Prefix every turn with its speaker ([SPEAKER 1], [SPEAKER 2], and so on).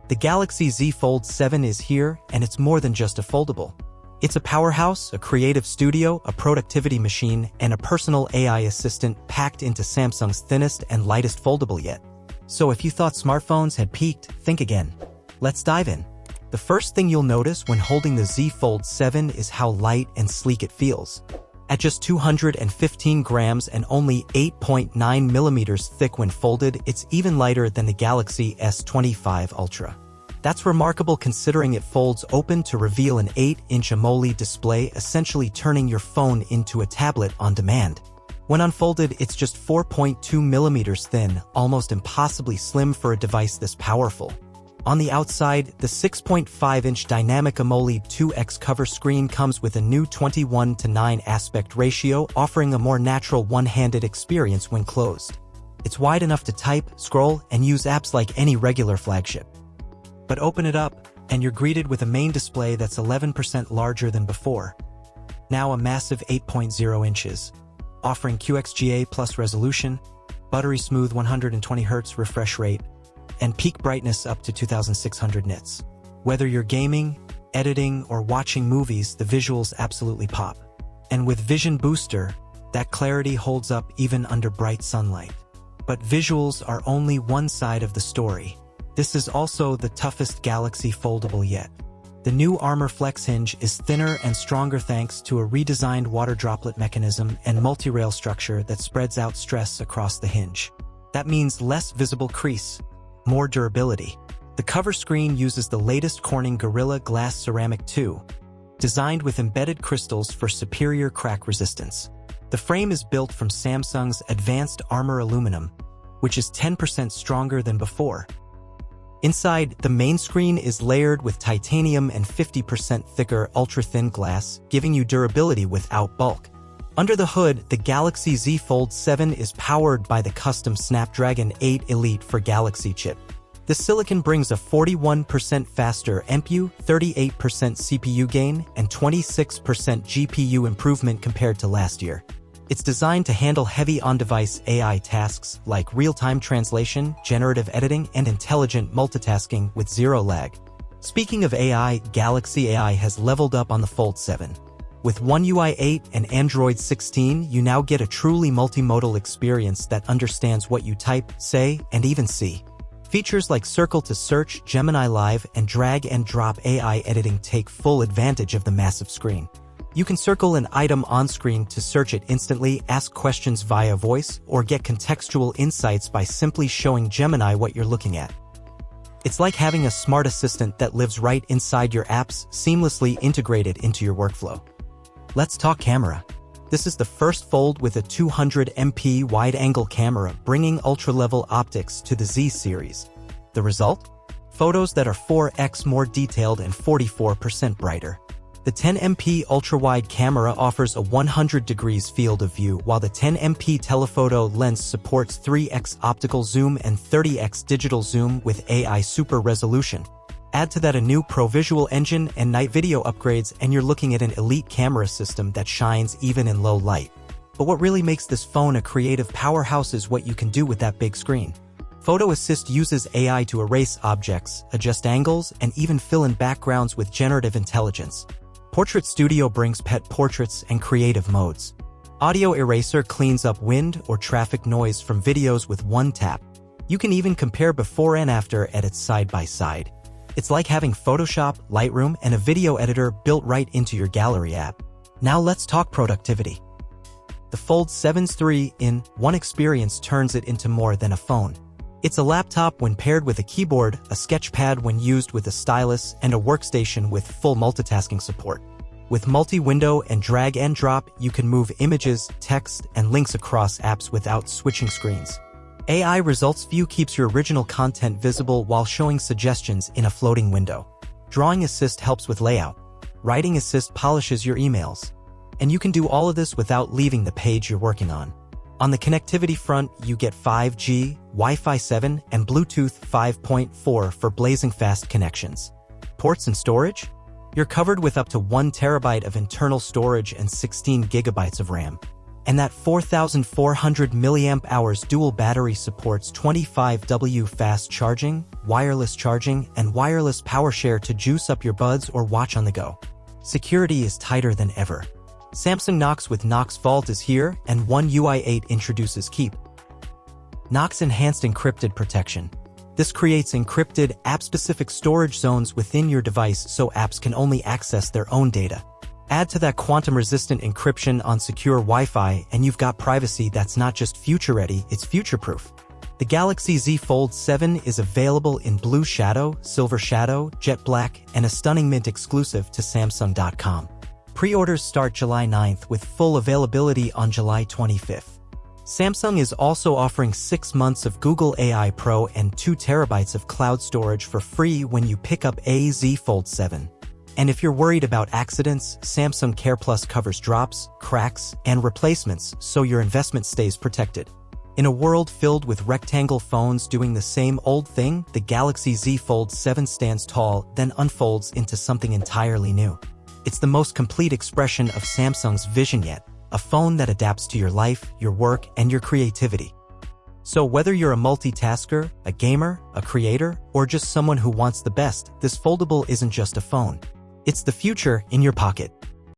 [SPEAKER 1] The Galaxy Z Fold 7 is here, and it's more than just a foldable. It's a powerhouse, a creative studio, a productivity machine, and a personal AI assistant packed into Samsung's thinnest and lightest foldable yet. So if you thought smartphones had peaked, think again. Let's dive in. The first thing you'll notice when holding the Z Fold 7 is how light and sleek it feels. At just 215 grams and only 8.9 millimeters thick when folded, it's even lighter than the Galaxy S25 Ultra. That's remarkable considering it folds open to reveal an 8-inch AMOLED display, essentially turning your phone into a tablet on demand. When unfolded, it's just 4.2 millimeters thin, almost impossibly slim for a device this powerful. On the outside, the 6.5-inch dynamic AMOLED 2X cover screen comes with a new 21:9 aspect ratio, offering a more natural one-handed experience when closed. It's wide enough to type, scroll, and use apps like any regular flagship. But open it up, and you're greeted with a main display that's 11% larger than before. Now a massive 8.0 inches, offering QXGA+ resolution, buttery smooth 120Hz refresh rate, and peak brightness up to 2600 nits. Whether you're gaming, editing, or watching movies, the visuals absolutely pop. And with Vision Booster, that clarity holds up even under bright sunlight. But visuals are only one side of the story. This is also the toughest Galaxy foldable yet. The new Armor Flex hinge is thinner and stronger thanks to a redesigned water droplet mechanism and multi-rail structure that spreads out stress across the hinge. That means less visible crease, more durability. The cover screen uses the latest Corning Gorilla Glass Ceramic 2, designed with embedded crystals for superior crack resistance. The frame is built from Samsung's advanced Armor aluminum, which is 10% stronger than before. Inside, the main screen is layered with titanium and 50% thicker ultra-thin glass, giving you durability without bulk. Under the hood, the Galaxy Z Fold 7 is powered by the custom Snapdragon 8 Elite for Galaxy chip. The silicon brings a 41% faster NPU, 38% CPU gain, and 26% GPU improvement compared to last year. It's designed to handle heavy on-device AI tasks like real-time translation, generative editing, and intelligent multitasking with zero lag. Speaking of AI, Galaxy AI has leveled up on the Fold 7. With One UI 8 and Android 16, you now get a truly multimodal experience that understands what you type, say, and even see. Features like Circle to Search, Gemini Live, and Drag and Drop AI editing take full advantage of the massive screen. You can circle an item on-screen to search it instantly, ask questions via voice, or get contextual insights by simply showing Gemini what you're looking at. It's like having a smart assistant that lives right inside your apps, seamlessly integrated into your workflow. Let's talk camera. This is the first fold with a 200MP wide-angle camera, bringing ultra-level optics to the Z series. The result? Photos that are 4x more detailed and 44% brighter. The 10MP ultra-wide camera offers a 100 degrees field of view, while the 10MP telephoto lens supports 3x optical zoom and 30x digital zoom with AI super resolution. Add to that a new ProVisual engine and night video upgrades, and you're looking at an elite camera system that shines even in low light. But what really makes this phone a creative powerhouse is what you can do with that big screen. Photo Assist uses AI to erase objects, adjust angles, and even fill in backgrounds with generative intelligence. Portrait Studio brings pet portraits and creative modes. Audio Eraser cleans up wind or traffic noise from videos with one tap. You can even compare before and after edits side by side. It's like having Photoshop, Lightroom, and a video editor built right into your gallery app. Now let's talk productivity. The Fold 7's 3-in-1 experience turns it into more than a phone. It's a laptop when paired with a keyboard, a sketchpad when used with a stylus, and a workstation with full multitasking support. With multi-window and drag and drop, you can move images, text, and links across apps without switching screens. AI Results View keeps your original content visible while showing suggestions in a floating window. Drawing Assist helps with layout. Writing Assist polishes your emails. And you can do all of this without leaving the page you're working on. On the connectivity front, you get 5G, Wi-Fi 7, and Bluetooth 5.4 for blazing fast connections. Ports and storage? You're covered with up to 1 terabyte of internal storage and 16 gigabytes of RAM. And that 4,400 mAh dual battery supports 25W fast charging, wireless charging, and wireless power share to juice up your buds or watch on the go. Security is tighter than ever. Samsung Knox with Knox Vault is here, and One UI 8 introduces Keep. Knox Enhanced Encrypted Protection. This creates encrypted, app-specific storage zones within your device so apps can only access their own data. Add to that quantum-resistant encryption on secure Wi-Fi, and you've got privacy that's not just future-ready, it's future-proof. The Galaxy Z Fold 7 is available in Blue Shadow, Silver Shadow, Jet Black, and a stunning mint exclusive to Samsung.com. Pre-orders start July 9th with full availability on July 25th. Samsung is also offering 6 months of Google AI Pro and 2 terabytes of cloud storage for free when you pick up a Z Fold 7. And if you're worried about accidents, Samsung Care Plus covers drops, cracks, and replacements so your investment stays protected. In a world filled with rectangle phones doing the same old thing, the Galaxy Z Fold 7 stands tall, then unfolds into something entirely new. It's the most complete expression of Samsung's vision yet, a phone that adapts to your life, your work, and your creativity. So whether you're a multitasker, a gamer, a creator, or just someone who wants the best, this foldable isn't just a phone. It's the future in your pocket.